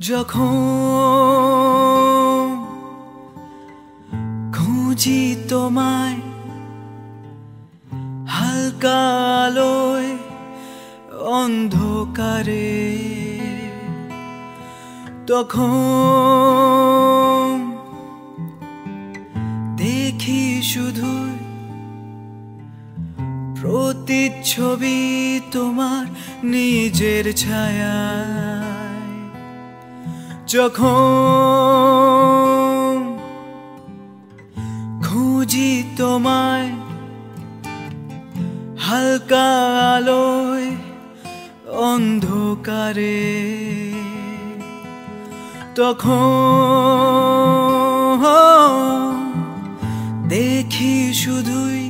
যখন খুঁজি তোমায় হালকা আলোয় অন্ধকারে, তখন দেখি শুধুই প্রতিচ্ছবি তোমার নিজের ছায়ায়। যখন খুঁজি তোমায় হালকা আলোয় অন্ধকারে, তখন দেখি শুধুই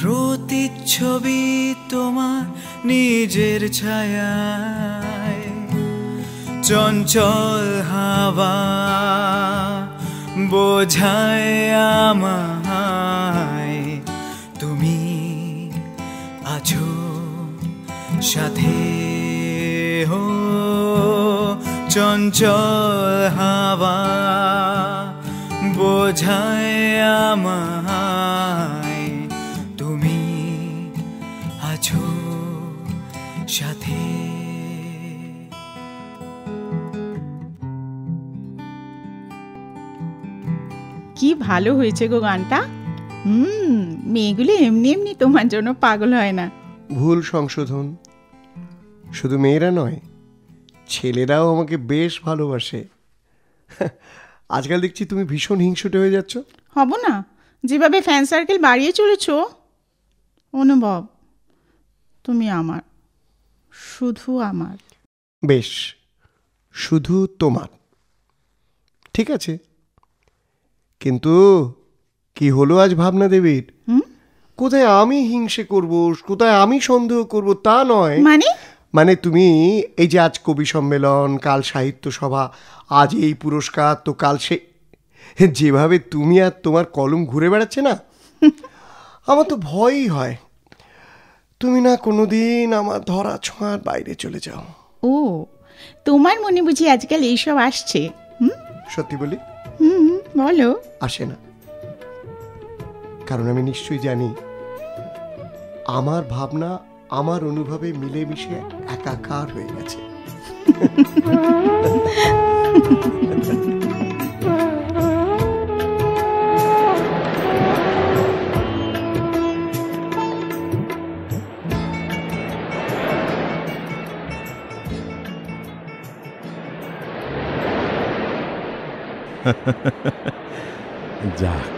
প্রতিচ্ছবি তোমার নিজের ছায়ায়। চঞ্চল হাওয়া বোঝায় আমায় তুমি আছো সাথে। হো চঞ্চল হাওয়া বোঝায় আমায় তুমি আছো সাথে। কি ভালো হয়েছে গো গানটা। মেয়েগুলো এমনি এমনি তোমার জন্য পাগল হয় না। ভুল সংশোধন, শুধু মেয়েরা নয়, ছেলেরাও আমাকে বেশ ভালোবাসে। আজকাল দেখছি তুমি ভীষণ হিংসুটে হয়ে যাচ্ছ। হব না, যেভাবে ফ্যান সার্কেল বাড়িয়ে চলেছ। অনুভব, তুমি আমার, শুধু আমার। বেশ, শুধু তোমার, ঠিক আছে। কিন্তু কি হলো আজ ভাবনা দেবীর? কোথায় আমি হিংসে করব, কোথায় আমি সন্দেহ করব তা নয়। মানে তুমি এই যে আজ কবি সম্মেলন, কাল সাহিত্য সভা, আজ এই পুরস্কার, তো কাল সে, যেভাবে তুমি আর তোমার কলম ঘুরে বেড়াচ্ছে না, আমার তো ভয়ই হয় তুমি না কোনোদিন আমার ধরা ছোঁয়ার বাইরে চলে যাও। ও, তোমার মনে বুঝি আজকাল এইসব আসছে? সত্যি বলি? বলো। আসে না, কারণ আমি নিশ্চয়ই জানি আমার ভাবনা আমার অনুভবে মিলেমিশে একাকার হয়ে গেছে। যাক,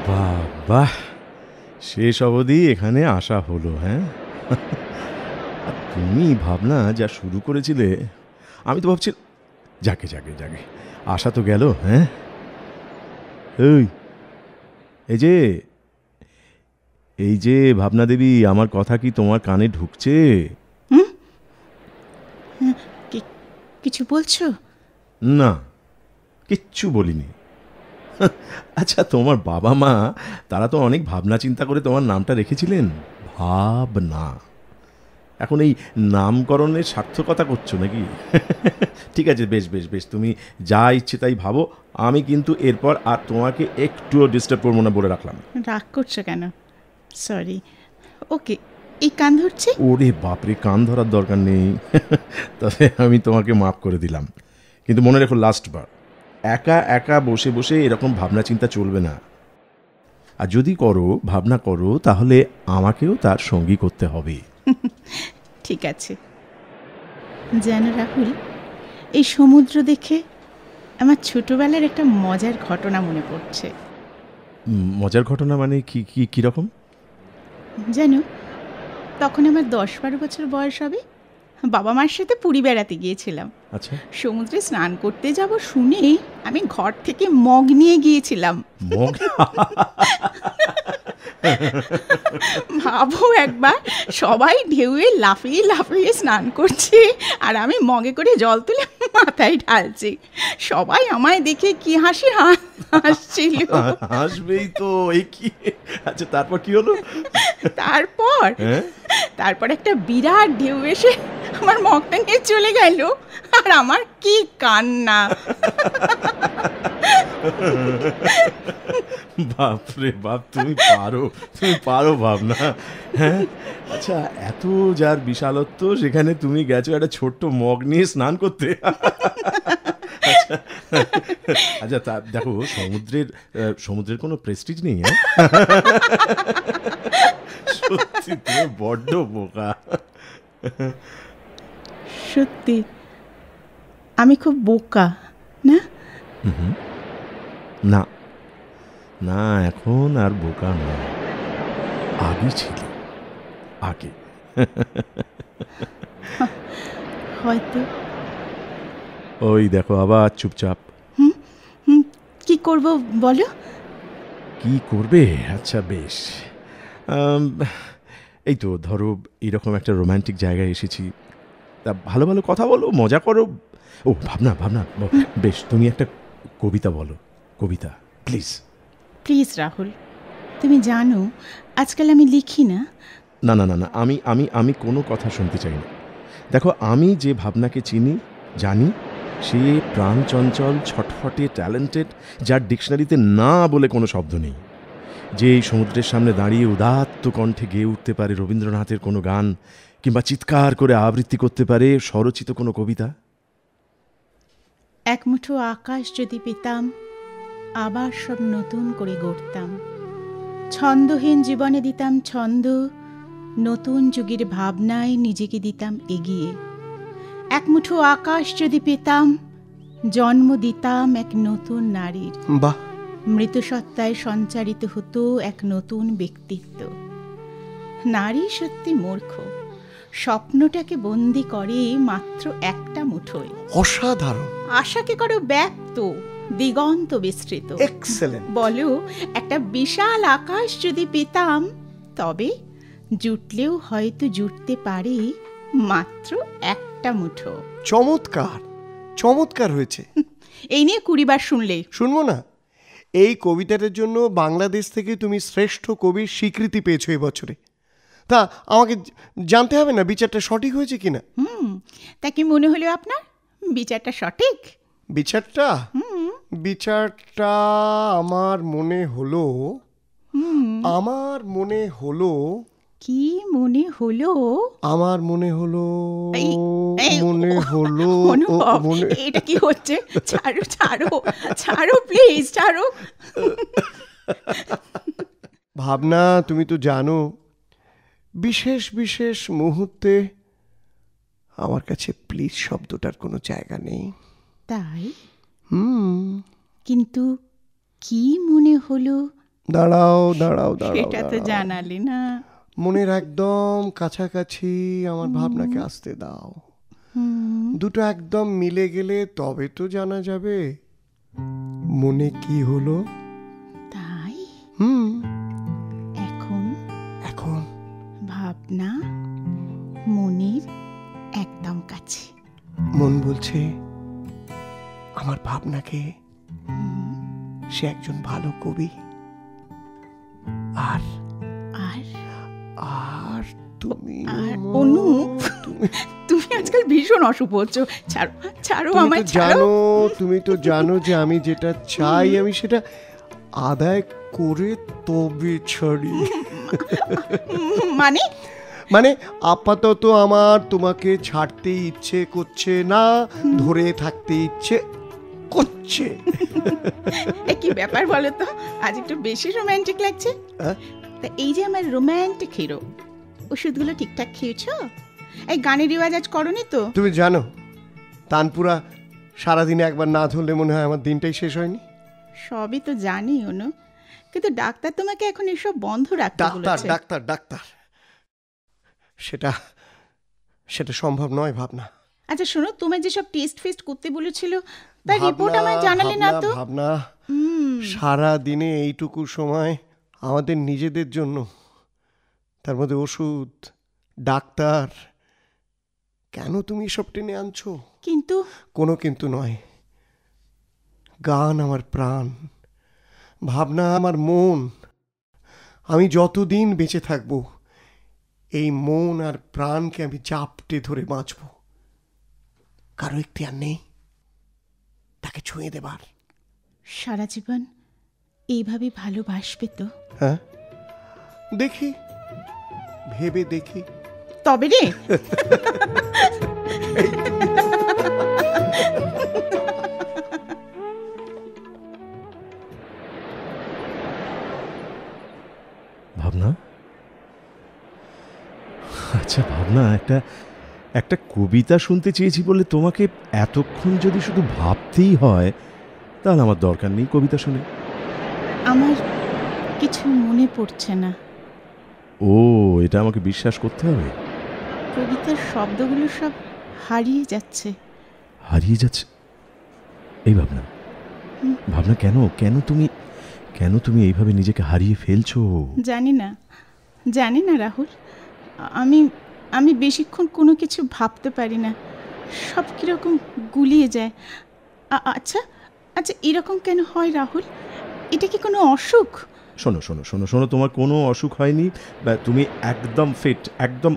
বাহ বাহ, শেষ অবধি এখানে আসা হলো। হ্যাঁ, তুমি ভাবনা যা শুরু করেছিলে, আমি তো ভাবছি যাকে যাকে যাকে আসা তো গেল। হ্যাঁ, এই যে ভাবনা দেবী, আমার কথা কি তোমার কানে ঢুকছে? কিছু বলছো? না, কিচ্ছু বলিনি। আচ্ছা, তোমার বাবা মা তারা তো অনেক ভাবনা চিন্তা করে তোমার নামটা রেখেছিলেন, ভাবনা। এখন এই নামকরণের সার্থকতা করছো নাকি? ঠিক আছে, বেশ বেশ বেশ, তুমি যা ইচ্ছে তাই ভাবো। আমি কিন্তু এরপর আর তোমাকে একটুও ডিস্টার্ব করবো না বলে রাখলাম। রাগ করছো কেন? সরি। ওকে, এই কান ধরছে? ওরে বাপরে, কান ধরার দরকার নেই। তবে আমি তোমাকে মাফ করে দিলাম, কিন্তু মনে রেখো, লাস্ট বার একা একা বসে বসে এরকম ভাবনা চিন্তা চলবে না। আর যদি করো, ভাবনা করো, তাহলে আমাকেও তার সঙ্গী করতে হবে। ঠিক আছে। জানো রাহুল, এই সমুদ্র দেখে আমার ছোটবেলার একটা মজার ঘটনা মনে পড়ছে। মজার ঘটনা মানে কি? কিরকম? জানো, তখন আমার 10-12 বছর বয়স হবে। বাবা মার সাথে পুরী বেড়াতে গিয়েছিলাম। আচ্ছা, সমুদ্রে স্নান করতে যাব শুনেই আমি ঘর থেকে মগ নিয়ে গিয়েছিলাম। মগ? ভাবো একবার, সবাই ঢেউয়ে লাফিয়ে লাফিয়ে স্নান করছে, আর আমি মগে করে জল তুলে মাথায় ঢালছি। সবাই আমায় দেখে কি হাসি হাসছিল। হাসবেই তো, এই কি? আচ্ছা, তারপর কি হলো? তারপর একটা বিরাট ঢেউ এসে আমার মগটা নিয়ে চলে গেল, আর আমার কি কান্না। বাপরে বাপ, তুমি পারো ভাবনা। হ্যাঁ, আচ্ছা, এত যার বিশালত্ব, সেখানে তুমি গেছো একটা ছোট্ট মগ নিয়ে স্নান করতে। আচ্ছা, তা দেখো, সমুদ্রের কোনো প্রেস্টিজ নেই। হ্যাঁ, সত্যি তুমি বড্ড বোকা। সত্যি আমি খুব বোকা না? না না, এখন আর বোকা না, আগে ছিল, আগে। হয়তো। ওই দেখো আবার চুপচাপ। কি করব বলো? কি করবে? আচ্ছা বেশ, এই তো ধরো এরকম একটা রোম্যান্টিক জায়গায় এসেছি, তা ভালো ভালো কথা বলো, মজা করো। ও ভাবনা, বেশ, তুমি একটা কবিতা বলো, কবিতা প্লিজ। প্লিজ রাহুল, তুমি জানো আজকাল আমি লিখি না। না না না না, আমি আমি আমি কোনো কথা শুনতে চাই না। দেখো, আমি যে ভাবনাকে চিনি, জানি, সে প্রাণ চঞ্চল, ছটফটে, ট্যালেন্টেড, যার ডিকশনারিতে না বলে কোনো শব্দ নেই, যে এই সমুদ্রের সামনে দাঁড়িয়ে উদাত্ত কণ্ঠে গেয়ে উঠতে পারে রবীন্দ্রনাথের কোনো গান, কিংবা চিৎকার করে আবৃত্তি করতে পারে স্বরচিত কোনো কবিতা। এক মুঠো আকাশ যদি পেতাম, আবার সব নতুন করে গড়তাম। ছন্দহীন জীবনে দিতাম ছন্দ, নতুন যুগের ভাবনায় নিজেকে দিতাম এগিয়ে। এক মুঠো আকাশ যদি পেতাম, জন্ম দিতাম এক নতুন নারীর। বাহ, মৃতসত্তায় সঞ্চারিত হতো এক নতুন ব্যক্তিত্ব। নারী সত্যি মূর্খ, স্বপ্নটাকে বন্দি করে মাত্র একটা মুঠোয়। অসাধারণ, আশাকে করো ব্যক্ত, দিগন্ত বিস্তৃত। এক্সেলেন্ট। বলো, একটা বিশাল আকাশ যদি পেতাম, তবে জুটলেও হয়তো জুটতে পারে মাত্র একটা মুঠো। চমৎকার, চমৎকার হয়েছে। এই নিয়ে 20 বার শুনলে শুনবো না? এই কবিতাটার জন্য বাংলাদেশ থেকে তুমি শ্রেষ্ঠ কবির স্বীকৃতি পেয়েছো এবছরে। তা আমাকে জানতে হবে না বিচারটা সঠিক হয়েছে কিনা? তা কি মনে হলো আপনার? বিচারটা সঠিক? বিচারটা আমার মনে হলো, কি মনে হলো? আমার মনে হলো, অনুভব, এটা কি হচ্ছে? ছাড়ো ছাড়ো ছাড়ো, প্লিজ ছাড়ো। ভাবনা, তুমি তো জানো বিশেষ বিশেষ মুহূর্তে আমার কাছে প্লিজ শব্দটার কোনো জায়গা নেই। তাই? কিন্তু কি মনে হলো? দাঁড়াও, সেটা তো জানালে না। মনের একদম কাছাকাছি আমার ভাবনাকে আসতে দাও। দুটো একদম মিলে গেলে তবে তো জানা যাবে মনে কি হলো। তাই? এখন ভাবনা মনের একদম কাছে। মন বলছে আমার ভাবনাকে সে একজন ভালো কবি, আর আর আর তুমি অনুপ, তুমি আজকাল ভীষণ অশুভ হচ্ছ। ছাড়ো ছাড়ো আমায়, জানো, তুমি তো জানো যে আমি যেটা চাই আমি সেটা আদায় করে তবে ছাড়ি। মানে আপাতত আমার তোমাকে ছাড়তে ইচ্ছে করছে না, ধরে থাকতে ইচ্ছে করছে। কি ব্যাপার বলো তো, আজ একটু বেশি রোম্যান্টিক লাগছে। তা এই যে আমার রোম্যান্টিক হিরো, ওষুধগুলো ঠিকঠাক খেয়েছো? এই গানের রেওয়াজ আজ করনি তো? তুমি জানো তানপুরা সারাদিনে একবার না ধরলে মনে হয় আমার দিনটাই শেষ হয়নি। সবই তো জানি অনু, কিন্তু ডাক্তার তোমাকে এখন এসব বন্ধ রাখতে বলেছে। ডাক্তার সেটা সম্ভব নয় ভাবনা। আচ্ছা শোনো, তোমার যেসব টেস্ট ফেস্ট করতে বলেছিল তার রিপোর্ট আমায় জানালে না তো? ভাবনা, সারা দিনে এইটুকু সময় আমাদের নিজেদের জন্য, তার মধ্যে ওষুধ, ডাক্তার, কেন তুমি এসব টেনে আনছো? কিন্তু কোনো কিন্তু নয়। গান আমার প্রাণ, ভাবনা আমার মন। আমি যতদিন বেঁচে থাকবো এই মন আর প্রাণকে আমি চাপটে ধরে বাঁচব। কারো এখতিয়ার নেই তাকে ছুঁয়ে দেবার। সারা জীবন এইভাবে ভালোবাসবে তো? হ্যাঁ, দেখি, ভেবে দেখি। তবে রে ভাবনা, আচ্ছা ভাবনা, একটা কবিতা শুনতে চেয়েছি বলে তোমাকে এতক্ষণ যদি শুধু ভাবতেই হয়, তাহলে আমার দরকার নেই কবিতা শুনে। আমার কিছু মনে পড়ছে না। ও, এটা আমাকে বিশ্বাস করতে হবে? কবিতার শব্দগুলো সব হারিয়ে যাচ্ছে। হারিয়ে যাচ্ছে? এই ভাবনা, ভাবনা, কেন তুমি এইভাবে নিজেকে হারিয়ে ফেলছো? জানি না রাহুল, আমি বেশিক্ষণ কোনো কিছু ভাবতে পারি না, সব কীরকম গুলিয়ে যায়। আচ্ছা, এরকম কেন হয় রাহুল? এটা কি কোনো অসুখ? শোনো, তোমার কোনো অসুখ হয়নি, তুমি একদম ফিট, একদম।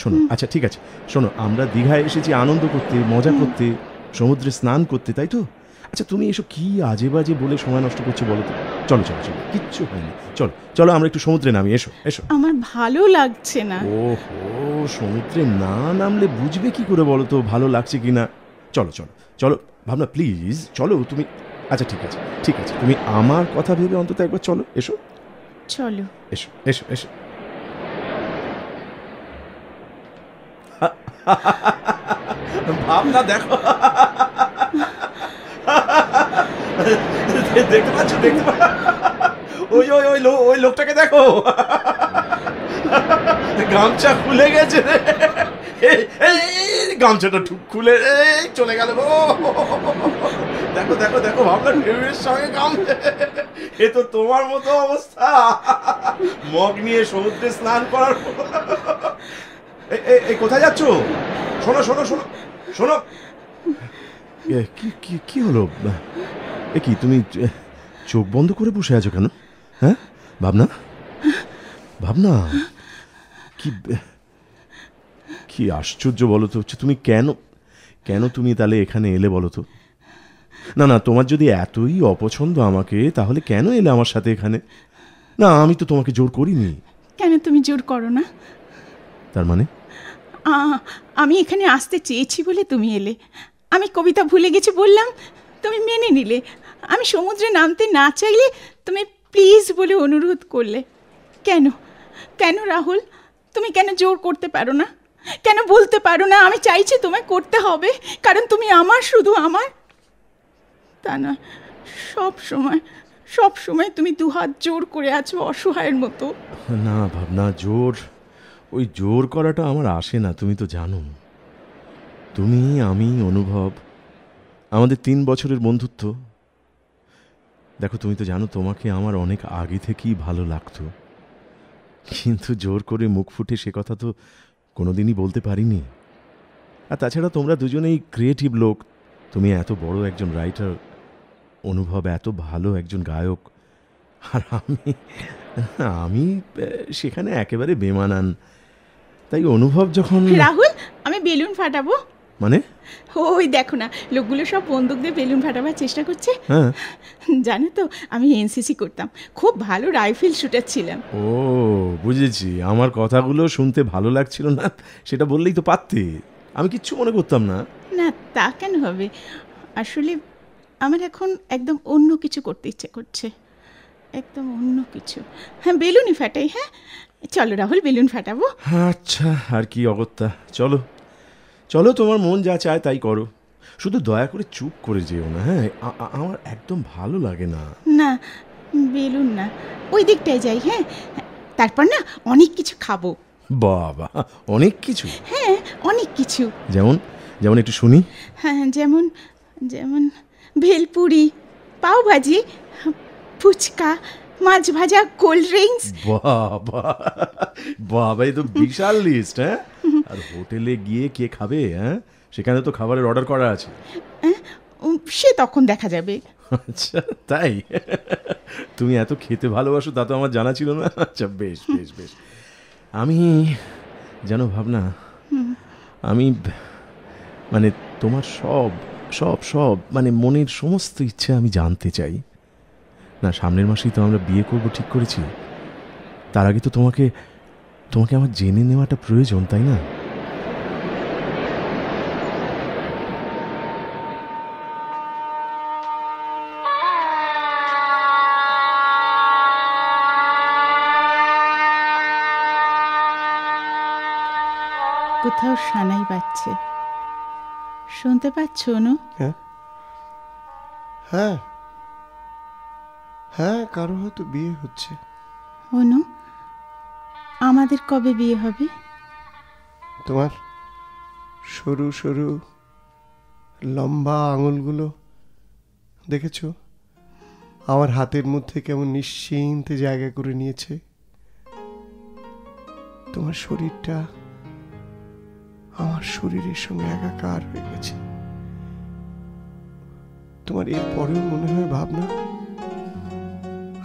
শোনো, আচ্ছা ঠিক আছে, শোনো, আমরা দীঘায় এসেছি আনন্দ করতে, মজা করতে, সমুদ্রে স্নান করতে, তাই তো? আচ্ছা, তুমি এসব কি আজে বাজে বলে সময় নষ্ট করছো বলো তো? চলো, কিচ্ছু হয়নি, চলো আমরা একটু সমুদ্রে নামি। এসো। আমার ভালো লাগছে না। ওহো, সমুদ্রে না নামলে বুঝবে কি করে বলো তো ভালো লাগছে কিনা? চলো ভাবনা, প্লিজ চলো তুমি। আচ্ছা ঠিক আছে, তুমি আমার কথা ভেবে অন্তত একবার চলো। এসো। ভাবনা, দেখো, দেখতে পাচ্ছ? ওই লোকটাকে দেখো, গামছা খুলে গেছে রে, গামছাটা ঠুক খুলে চলে গেল। দেখো ভাবনা, ঢেউয়ের সঙ্গে গামছা। এ তো তোমার মতো অবস্থা, মগ নিয়ে সমুদ্রে স্নান করার। এই কোথায় যাচ্ছ? শোনো, কি হলো? এ কি, তুমি চোখ বন্ধ করে বসে আছো কেন? হ্যাঁ ভাবনা, কি আশ্চর্য বলো তো। তুমি কেন তুমি তাহলে এখানে এলে বলো তো? না, তোমার যদি এতই অপছন্দ আমাকে, তাহলে কেন এলে আমার সাথে এখানে? না, আমি তো তোমাকে জোর করিনি। কেন তুমি জোর করো না? তার মানে? আমি এখানে আসতে চেয়েছি বলে তুমি এলে। আমি কবিতা ভুলে গেছি বললাম, তুমি মেনে নিলে। আমি সমুদ্রে নামতে না চাইলে তুমি প্লিজ বলে অনুরোধ করলে। কেন রাহুল, তুমি কেন জোর করতে পারো না? কেন বলতে পারো না আমি চাইছি তোমায় করতে হবে, কারণ তুমি আমার, শুধু আমার? তা না, সব সময় তুমি দুহাত জোর করে আছো অসহায়ের মতো। না ভাবনা, জোর করাটা আমার আসে না, তুমি তো জানো। তুমি, আমি, অনুভব, আমাদের 3 বছরের বন্ধুত্ব। দেখো, তুমি তো জানো তোমাকে আমার অনেক আগে থেকেই ভালো লাগতো, কিন্তু জোর করে মুখ ফুটে সে কথা তো কোনোদিনই বলতে পারিনি। আর তাছাড়া তোমরা দুজনেই ক্রিয়েটিভ লোক, তুমি এত বড় একজন রাইটার, অনুভব এত ভালো একজন গায়ক, আর আমি সেখানে একেবারে বেমানান। তাই অনুভব যখন... রাহুল, আমি বেলুন ফাটাবো। মানে? ওই দেখো না, লোকগুলো সব বন্দুক দিয়ে বেলুন ফাটাবার চেষ্টা করছে। হ্যাঁ, জানো তো, আমি এনসিসি করতাম, খুব ভালো রাইফেল শুটার ছিলাম। ও বুঝেছি, আমার কথাগুলো শুনতে ভালো লাগছিল না সেটা বললেই তো পারতে, আমি কিচ্ছু মনে করতাম না। না, তা কেন হবে? আসলে আমার এখন একদম অন্য কিছু করতে ইচ্ছে করছে, একদম অন্য কিছু। হ্যাঁ, বেলুনই ফাটাই। হ্যাঁ, চলো রাহুল, বেলুন ফাটাবো। আচ্ছা, আর কি অগত্যা, চলো তোমার মন যা চায় তাই করো, শুধু দয়া করে চুপ করে যেও না। হ্যাঁ, আমার একদম ভালো লাগে না। না, বেলুন না, ওই দিকটায় যাই। হ্যাঁ, তারপর না অনেক কিছু খাবো। বাবা, অনেক কিছু? হ্যাঁ, অনেক কিছু। যেমন একটু শুনি। হ্যাঁ, যেমন ভেলপুরি, পাওভাজি, ফুচকা, মাছ ভাজা, কোল্ড ড্রিঙ্কস। বাবা, এই তো বিশাল লিস্ট। হ্যাঁ, আর হোটেলে গিয়ে কে খাবে? হ্যাঁ, সেখানে তো খাবারের অর্ডার করা আছে। সে তখন দেখা যাবে। আচ্ছা, তাই? তুমি এত খেতে ভালোবাসো তা তো আমার জানা ছিল না। আচ্ছা, বেশ। আমি জানো ভাবনা, আমি মানে তোমার সব সব সব মানে মনের সমস্ত ইচ্ছে আমি জানতে চাই। না, সামনের মাসেই তো আমরা বিয়ে করব ঠিক করেছি। তার আগে তো তোমাকে তোমাকে আমার জেনে নেওয়াটা প্রয়োজন, তাই না? কোথাও সানাই বাজছে, শুনতে পাচ্ছ অনু? হ্যাঁ হ্যাঁ হ্যাঁ, কারো হয়তো বিয়ে হচ্ছে। অনু, আমাদের কবে বিয়ে হবে? তোমার সরু সরু লম্বা আঙুলগুলো দেখেছো? আমার হাতের মধ্যে কেমন নিশ্চিন্তে জায়গা করে নিয়েছে। তোমার শরীরটা আমার শরীরের সঙ্গে একাকার হয়ে গেছে। তোমার এর পরেও মনে হয় ভাবনা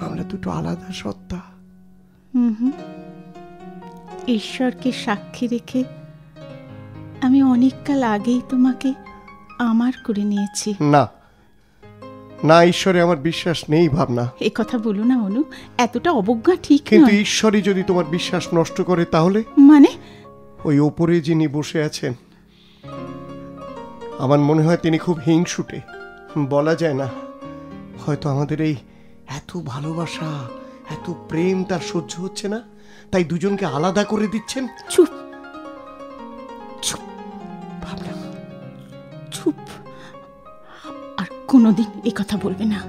আমরা দুটো আলাদা সত্তা। ঈশ্বরকে সাক্ষী রেখে আমি অনেককাল আগেই তোমাকে আমার করে নিয়েছি। না না, ঈশ্বরে আমার বিশ্বাস নেই ভাবনা। এ কথা বলো না অনু, এতটা অবজ্ঞা ঠিক কিন্তু নয়। ঈশ্বরই যদি তোমার বিশ্বাস নষ্ট করে তাহলে? মানে? ওই ওপরে যিনি বসে আছেন, আমার মনে হয় তিনি খুব হিংসুটে। বলা যায় না, হয়তো আমাদের এই এত ভালোবাসা, এত প্রেম তার সহ্য হচ্ছে না, তাই দুজনকে আলাদা করে দিচ্ছেন। চুপ চুপ ভাবনা, চুপ। আর কোনোদিন এ কথা বলবে না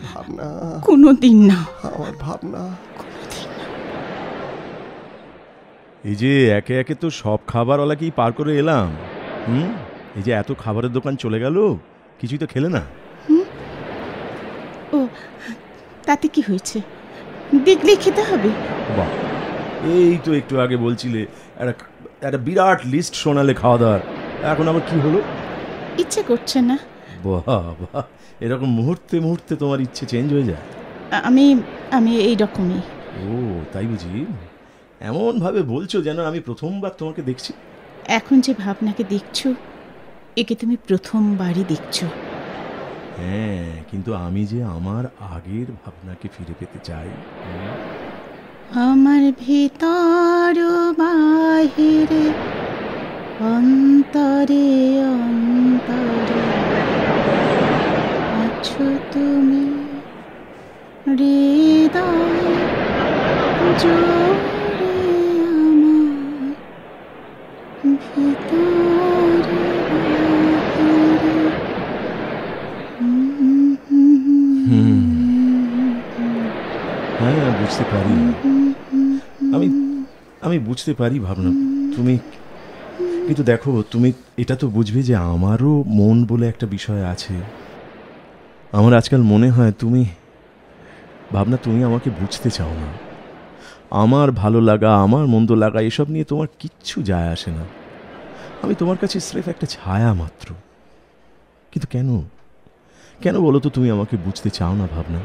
ভাবনা, কোনোদিন না। আমার ভাবনা। এই যে একে একে তো সব খাবারওয়ালাকেই পার করে এলাম। এই যে এত খাবারের দোকান চলে গেল, কিছুই তো খেলে না। ও, তাতে কি হয়েছে? দেখলেই খেতে হবে। বাহ, এই তো একটু আগে বলছিলে একটা বিরাট লিস্ট শোনালে খাওয়া দাওয়ার, এখন আবার কি হলো? ইচ্ছে করছে না। বাহ বাহ, এরকম মুহূর্তে মুহূর্তে তোমার ইচ্ছে চেঞ্জ হয়ে যায়। আমি আমি এই রকমই। ও তাই বুঝি? এমন ভাবে বলছো যেন আমি প্রথমবার তোমাকে দেখছি। এখন যে ভাবনাকে দেখছো, একে তুমি প্রথমবারই দেখছো। হ্যাঁ, কিন্তু আমি যে আমার আগের ভাবনাকে ফিরে পেতে চাই। আমার ভিতর বাহিরে অন্তরে অন্তরে আছো তুমি, হৃদয় জোরে আমার ভিতরে বাহিরে। হ্যাঁ, বুঝতে পারি, আমি বুঝতে পারি ভাবনা তুমি। কিন্তু দেখো, তুমি এটা তো বুঝবে যে আমারও মন বলে একটা বিষয় আছে। আমার আজকাল মনে হয় তুমি ভাবনা, তুমি আমাকে বুঝতে চাও না। আমার ভালো লাগা, আমার মন্দ লাগা, এসব নিয়ে তোমার কিচ্ছু যায় আসে না। আমি তোমার কাছে স্রেফ একটা ছায়া মাত্র। কিন্তু কেন কেন বলো তো তুমি আমাকে বুঝতে চাও না ভাবনা?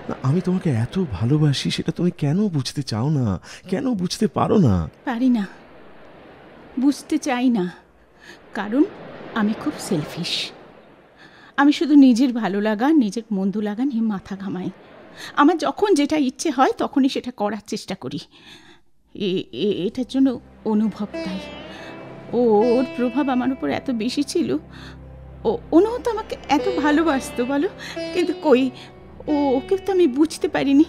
না, আমি তোমাকে এত ভালোবাসি, সেটা তুমি কেন বুঝতে চাও না? কেন বুঝতে পারো না? পারি না, বুঝতে চাই না, কারণ আমি খুব সেলফিশ। আমি শুধু নিজের ভালো লাগা, নিজের মন্দ লাগা নিয়ে মাথা ঘামাই। আমার যখন যেটা ইচ্ছে হয় তখনই সেটা করার চেষ্টা করি। এটার জন্য অনুভব তাই। ওর প্রভাব আমার উপর এত বেশি ছিল। অনু তো আমাকে এত ভালোবাসতো বলো, কিন্তু কই, ওকে তো আমি বুঝতে পারিনি।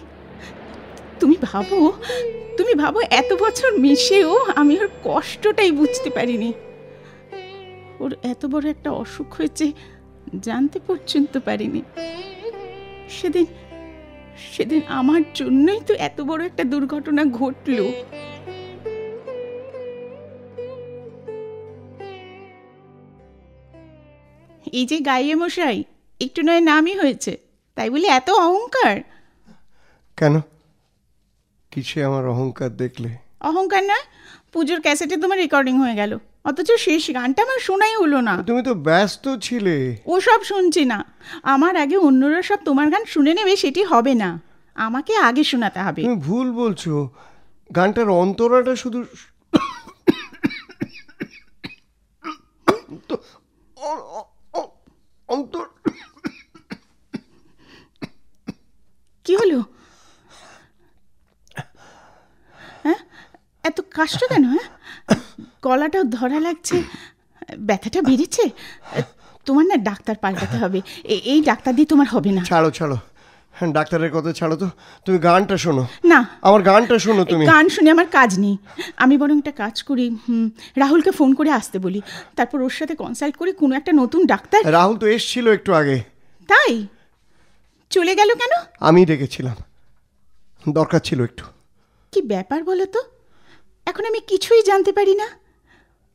তুমি ভাবো এত বছর মিশেও আমি ওর কষ্টটাই বুঝতে পারিনি। ওর এত বড় একটা অসুখ হয়েছে জানতে পর্যন্ত পারিনি। সেদিন আমার জন্যই তো এত বড় একটা দুর্ঘটনা ঘটলো। এই যে গাইয়ে মশাই, একটু নয় নামই হয়েছে, তাই বলে এত অহংকার? কেন, কিসে আমার অহংকার দেখলে? অহংকার না, পুজোর ক্যাসেটে তোমার রেকর্ডিং হয়ে গেল, অথচ শেষ গানটা আমার শোনাই হলো না। তুমি তো ব্যস্ত ছিলে। ও সব শুনছি না, আমার আগে অন্যরা সব তোমার গান শুনে নেবে, সেটি হবে না, আমাকে আগে শোনাতে হবে। তুমি ভুল বলছো। গানটার অন্তরাটা শুধু অন্তর কি হলো? হ্যাঁ, এত কষ্ট কেন? হ্যাঁ, গলাটাও ধরা লাগছে, ব্যথাটা বেড়েছে। তোমার না ডাক্তার পাল্টাতে হবে, এই ডাক্তার দিয়ে তোমার হবে না। ছাড়ো ছাড়ো, হ্যাঁ ডাক্তারের কথা ছাড়ো তো, তুমি গানটা শোনো না, আমার গানটা শোনো। তুমি গান শুনে আমার কাজ নেই। আমি বরং একটা কাজ করি, রাহুলকে ফোন করে আসতে বলি, তারপর ওর সাথে কনসাল্ট করে কোনো একটা নতুন ডাক্তার। রাহুল তো এসছিল একটু আগে। তাই চলে গেল কেন? আমি ডেকেছিলাম, দরকার ছিল একটু। কি ব্যাপার বলো তো? এখন আমি কিছুই জানতে পারি না।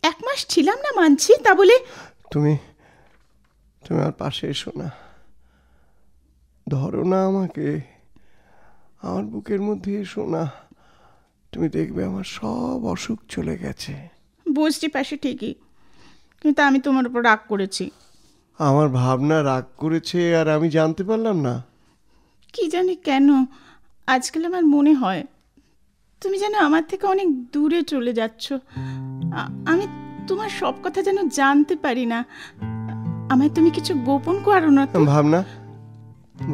1 মাস ছিলাম না মানছি, তা বলে তুমি তুমি আমার পাশে এসো না, ধরো না আমাকে, আমার বুকের মধ্যে এসো না, তুমি দেখবে আমার সব অসুখ চলে গেছে। বসছি পাশে ঠিকই, কিন্তু আমি তোমার উপর রাগ করেছি। আমার ভাবনা রাগ করেছে আর আমি জানতে পারলাম না? কি জানি কেন আজকাল আমার মনে হয় তুমি যেন আমার থেকে অনেক দূরে চলে যাচ্ছ। আমি তোমার সব কথা যেন জানতে পারি না। আমায় তুমি কিছু গোপন করো না তো? ভাবনা,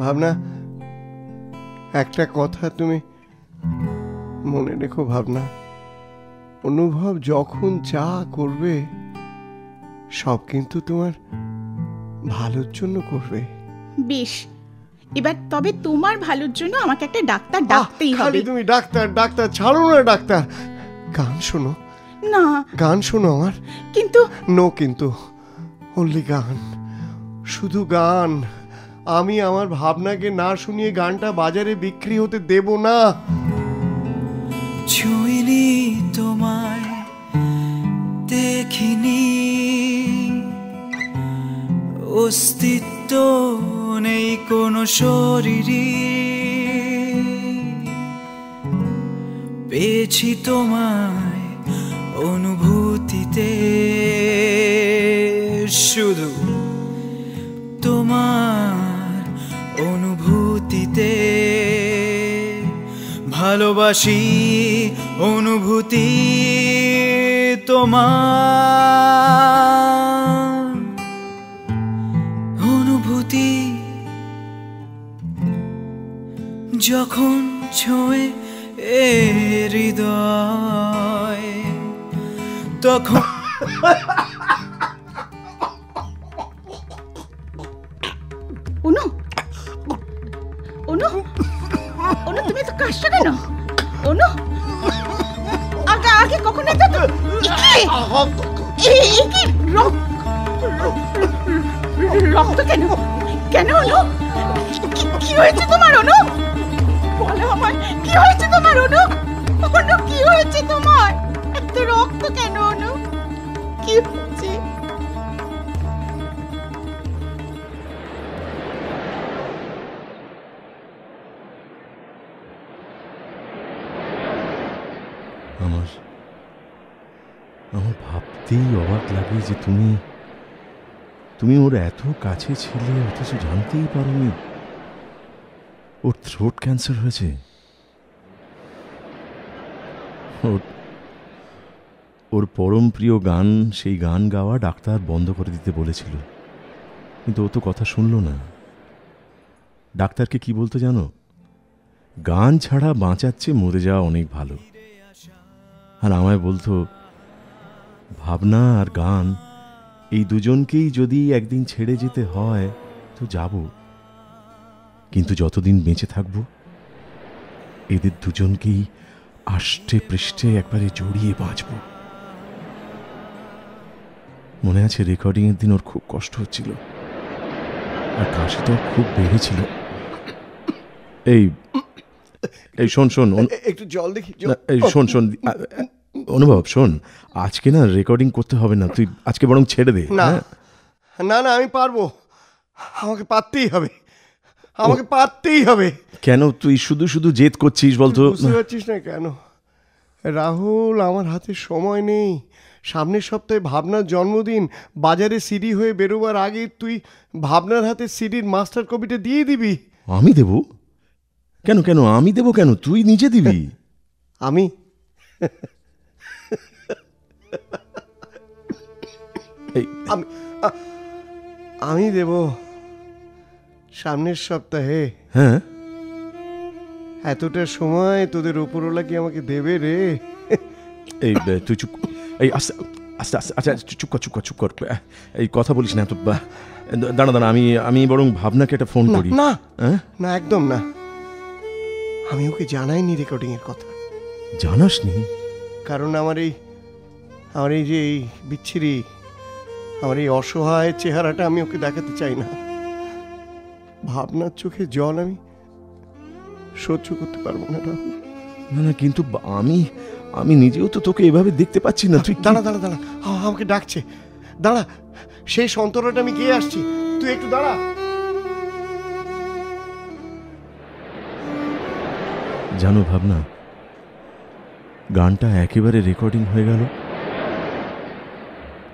ভাবনা, একটা কথা তুমি মনে রেখো ভাবনা, অনুভব যখন যা করবে সব কিন্তু তোমার ভালোর জন্য করবে। বেশ, এবার তবে তোমার ভালোর জন্য আমাকে একটা ডাক্তার ডাকতেই হবে। খালি তুমি ডাক্তার ডাক্তার ছাড়ো না ডাক্তার। গান শোনো না, গান শোনো আমার। কিন্তু নো কিন্তু, অনলি গান, শুধু গান। আমি আমার ভাবনাকে না শুনিয়ে গানটা বাজারে বিক্রি হতে দেব না। ছুঁইনি তোমায়, দেখিনি, অস্তিত্ব নেই কোনো শরীরই, পেয়েছি তোমায় অনুভূতিতে, শুধু তোমার অনুভূতিতে, ভালোবাসি অনুভূতি তোমার, অনুভূতি যখন ছোঁয়ে হৃদয় তখন অনু, অনু, অনু তুমি তো কাশছো কেন? অনু, আগে আগে কখন এটা তো কি রক্ত কেন? কেন অনু? কি হয়েছে তোমার অনু? বলো আমায়, কি হয়েছে তোমার অনু? অনু কি হয়েছে তোমার? এত রক্ত কেন অনু? কি হয়েছে? আমার ভাবতেই অবাক লাগে যে তুমি ওর এত কাছে ছিলে অথচ জানতেই পারোনি ওর থ্রোট ক্যান্সার হয়েছে। ওর পরম প্রিয় গান, সেই গান গাওয়া ডাক্তার বন্ধ করে দিতে বলেছিল, কিন্তু ও তো কথা শুনল না। ডাক্তারকে কি বলতো জানো? গান ছাড়া বাঁচার চেয়ে মরে যাওয়া অনেক ভালো। আর আমায় বলতো, ভাবনা আর গান এই দুজনকেই যদি একদিন ছেড়ে যেতে হয় তো যাব, কিন্তু যতদিন বেঁচে থাকব এদের দুজনকেই আষ্টে পৃষ্ঠে একবারে জড়িয়ে বাঁচব। মনে আছে রেকর্ডিংয়ের দিন ওর খুব কষ্ট হচ্ছিল আর কাশিটাও খুব বেড়েছিল। এই এই শোন শোন, একটু জল দেখি। এই শোন শোন অনুভব, শোন, আজকে না রেকর্ডিং করতে হবে না, তুই আজকে বরং ছেড়ে দে। না না না, আমি পারবো, আমাকে পারতেই হবে, আমাকে পারতেই হবে। কেন তুই শুধু শুধু জেদ করছিস বলতো? বুঝতে পারছিস না কেন রাহুল? আমার হাতে সময় নেই। সামনের সপ্তাহে ভাবনার জন্মদিন, বাজারে সিডি হয়ে বেরোবার আগে তুই ভাবনার হাতে সিডির মাস্টার কপিটা দিয়ে দিবি। আমি দেব কেন? কেন আমি দেব কেন? তুই নিজে দিবি। আমি এই আমি দেব সামনের সপ্তাহে। হ্যাঁ, এতটা সময় তোদের ওপরওয়ালা কি আমাকে দেবে রে? এই তুই চুপ, এই আস্তে আস্তে আস্তে, আচ্ছা চুপ কর চুপ কর চুপ কর, এই কথা বলিস না এত। দাঁড়া দাঁড়া, আমি বরং ভাবনাকে একটা ফোন করি। না হ্যাঁ, না, একদম না। আমি ওকে জানাইনি রেকর্ডিং এর কথা। জানাসনি? কারণ আমার এই যে এই বিচ্ছিরি, আমার এই অসহায় চেহারাটা আমি ওকে দেখাতে চাই না। ভাবনার চোখে জল আমি সহ্য করতে পারবো না রাহুল। না না, কিন্তু আমি নিজেও তো তোকে এভাবে দেখতে পাচ্ছি না। তুই দাঁড়া দাঁড়া দাঁড়া, আমাকে ডাকছে, দাঁড়া। সেই সন্তরাটা আমি গিয়ে আসছি, তুই একটু দাঁড়া। জানো ভাবনা, গানটা একেবারে রেকর্ডিং হয়ে গেল।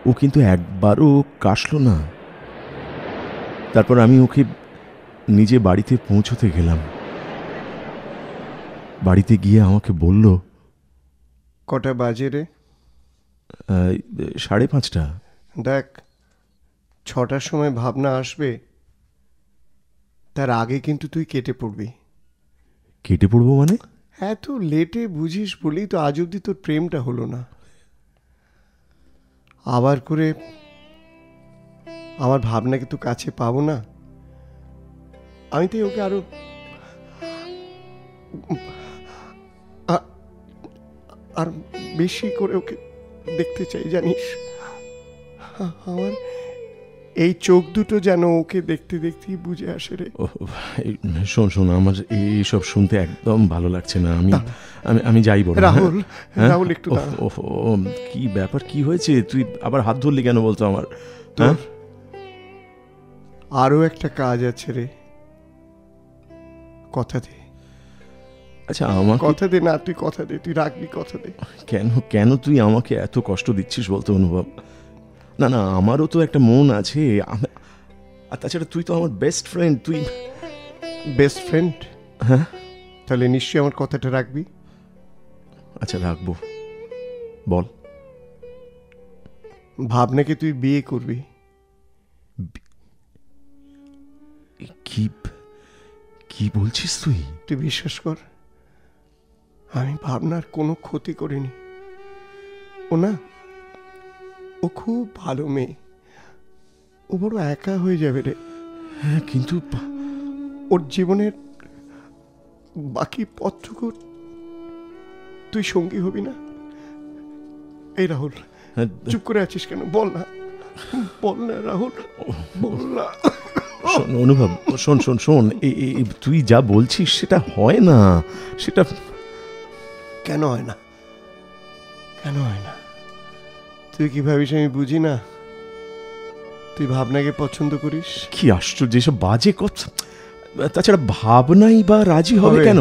ও কিন্তু একবারও কাশলো না। তারপর আমি ওকে নিজে বাড়িতে পৌঁছতে গেলাম। বাড়িতে গিয়ে আমাকে বলল, কটা বাজে রে? 5:30। দেখ, 6টার সময় ভাবনা আসবে, তার আগে কিন্তু তুই কেটে পড়বি। কেটে পড়বো মানে? এত লেটে বুঝিস বলেই তো আজ অব্দি তোর প্রেমটা হলো না। আবার করে আমার ভাবনাকে তো কাছে পাবো না। আমি তো ওকে আর বেশি করে ওকে দেখতে চাই, জানিস। আমার এই চোখ দুটো যেন ওকে দেখতে দেখতেই বুঝে আসে রে। শোন, আমার এইসব শুনতে একদম ভালো লাগছে না। আমি যাই বল। রাহুল, রাহুল একটু দাঁড়া। কি ব্যাপার, কি হয়েছে? তুই আবার হাত ধরলি কেন বলতো আমার? আরো একটা কাজ আছে রে, কথা দে। আচ্ছা, আমার কথা দে না, তুই কথা দে, তুই রাখবি, কথা দে। কেন তুই আমাকে এত কষ্ট দিচ্ছিস বলতো অনুভব? না না, আমারও তো একটা মন আছে। আর তাছাড়া তুই তো আমার বেস্ট ফ্রেন্ড। তুই বেস্ট ফ্রেন্ড? হ্যাঁ, তাহলে নিশ্চয়ই আমার কথাটা রাখবি। আচ্ছা, রাখবো। বল। ভাবনাকে তুই বিয়ে করবি। কি বলছিস তুই? তুই বিশ্বাস কর, আমি ভাবনার কোনো ক্ষতি করিনি। ও খুব ভালো মেয়ে, ও বড় একা হয়ে যাবে রে। হ্যাঁ, কিন্তু ওর জীবনের বাকি পথটুকু তুই সঙ্গী হবি না? এই রাহুল, চুপ করে আছিস কেন? বল না রাহুল, বল না। শোন অনুভব, শোন, তুই যা বলছিস সেটা হয় না। সেটা কেন হয় না? তুই কি ভাবিস আমি বুঝি না? তুই ভাবনাকে পছন্দ করিস। কি আশ্চর্য, এসব বাজে কথা। তাছাড়া ভাবনাই বা রাজি হবে কেন?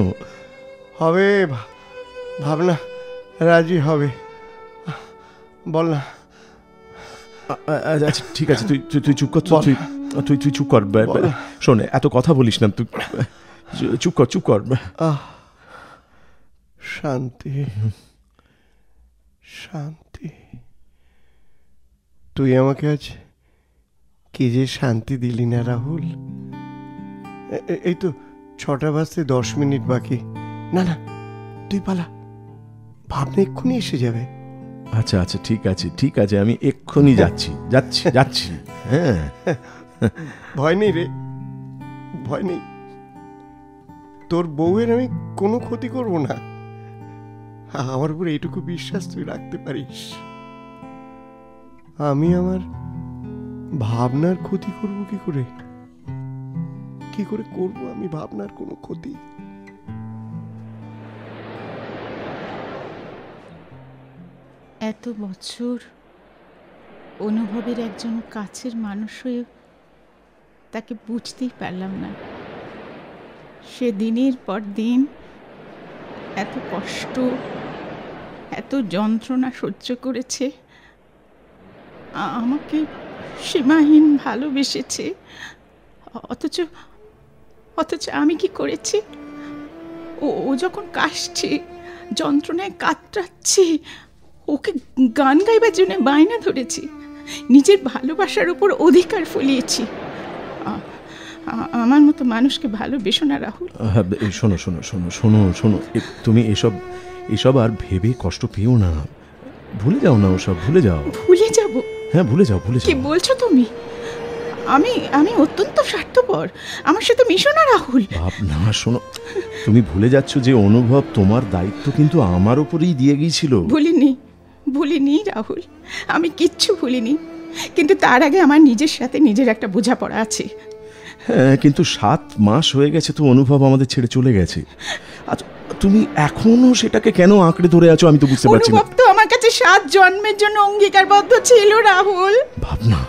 হবে, ভাবনা রাজি হবে। বল না। আচ্ছা ঠিক আছে, তুই চুপ কর। তুই চুপ কর। শোন, এত কথা বলিস না তুই। চুপ কর। শান্তি। তুই আমাকে আজ কি যে শান্তি দিলি না রাহুল। এই তো 6টা বাজতে 10 মিনিট বাকি। না তুই পালা, ভাবনা এক্ষুনি এসে যাবে। আচ্ছা ঠিক আছে, আমি এক্ষুনি যাচ্ছি। হ্যাঁ, ভয় নেই রে, ভয় নেই। তোর বউয়ের আমি কোনো ক্ষতি করব না। আমার উপর এইটুকু বিশ্বাস তুই রাখতে পারিস। আমি আমার ভাবনার ক্ষতি করব কি করে করব আমি ভাবনার কোনো ক্ষতি? এত বছর অনুভবের একজন কাছের মানুষ হয়ে তাকে বুঝতেই পারলাম না। সে দিনের পর দিন এত কষ্ট, এত যন্ত্রণা সহ্য করেছে, আমাকে সীমাহীন ভালোবেসেছে। অথচ আমি কি করেছি? ও যখন কাশছে যন্ত্রণায় কাতরাচ্ছি। ওকে গান গাইবার জন্য বায়না ধরেছি, নিজের ভালোবাসার উপর অধিকার ফলিয়েছি। আমার মতো মানুষকে ভালোবেসো না রাহুল। শোনো শোনো শোনো শোনো শোনো, তুমি এসব আর ভেবে কষ্ট পেও না। ভুলে যাও না ওসব, ভুলে যাও। ভুলে যাব? হ্যাঁ ভুলে যাও, ভুলে কি যাও। বলছো তুমি? আমি অত্যন্ত স্বার্থপর, আমার সাথে মিশো না রাহুল। ভাবনা শোনো, তুমি ভুলে যাচ্ছ যে অনুভব তোমার দায়িত্ব কিন্তু আমার উপরেই দিয়ে গিয়েছিল। ভুলিনি রাহুল, আমি কিচ্ছু ভুলিনি। কিন্তু তার আগে আমার নিজের সাথে নিজের একটা বোঝাপড়া আছে। হ্যাঁ, কিন্তু 7 মাস হয়ে গেছে তো অনুভব আমাদের ছেড়ে চলে গেছে। আচ্ছা, তুমি এখনো সেটাকে কেন আঁকড়ে ধরে আছো আমি তো বুঝতে পারছি না। অনুভব তো আমার কাছে 7 জন্মের জন্য অঙ্গীকারবদ্ধ ছিল রাহুল। ভাবনা,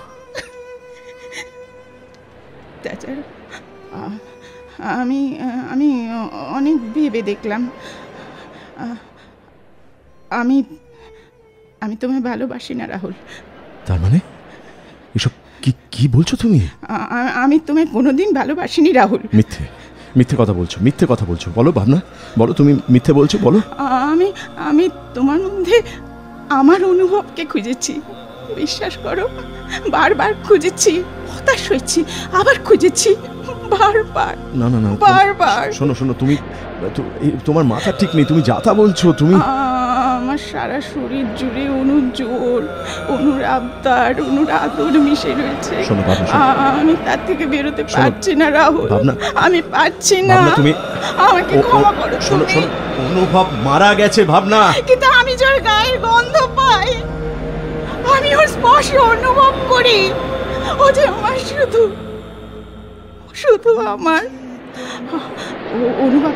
তাছাড়া আমি অনেক ভেবে দেখলাম, আমি তোমায় ভালোবাসি না রাহুল। তার মানে এসব কি বলছো তুমি? আমি তোমায় কোনোদিন ভালোবাসিনি রাহুল। মিথ্যে কথা বলছো। বলো ভাবনা, বলো তুমি মিথ্যে বলছো, বলো। আমি তোমার মধ্যে আমার অনুভবকে খুঁজেছি, বিশ্বাস করো। বারবার খুঁজেছি, হতাশ হয়েছি, আবার খুঁজেছি, বারবার। না বারবার। শোনো, তুমি তোমার মাথা ঠিক নেই, তুমি যা তা বলছো। তুমি আমার সারা শরীর জুড়ে অনুর আবদার, অনুর আদর মিশে রয়েছে। শোনো ভাবনা, আমি তার থেকে বেরোতে পারছি না রাহুল। আমি পারছি না। তুমি আমাকে ক্ষমা করো। শোনো, অনুভব মারা গেছে ভাবনা। কিন্তু আমি যার গায়ের গন্ধ পাই, আমি ওর স্পর্শ অনুভব করি। ও যে আমার শুধু আমার অনুভব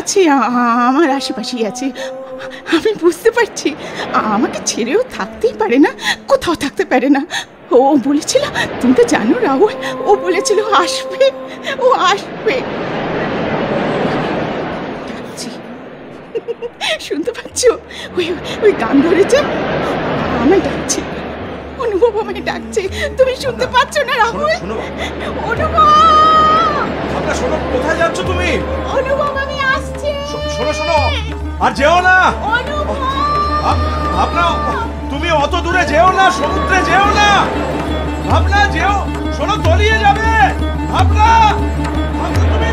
আছে, আমার আশেপাশেই আছে। আমি বুঝতে পারছি আমাকে ছেড়েও থাকতেই পারে না, কোথাও থাকতে পারে না। ও বলেছিল, তুমি তো জানো রাহুল, ও বলেছিল আসবে। শুনতে পাচ্ছ? ওই গান ধরেছে, আমায় ডাকছে। অনুভব আমায় ডাকছে, তুমি শুনতে পাচ্ছ না রাহুল? অনুভব, শোনো, কোথায় যাচ্ছ তুমি? অনুভব, আমি আসছি। শোনো, আর যেও না। অনুভব, ভাবনা, তুমি অত দূরে যেও না, সমুদ্রে যেও না। ভাবনা, যেও, শোনো, তলিয়ে যাবে। ভাবনা, তুমি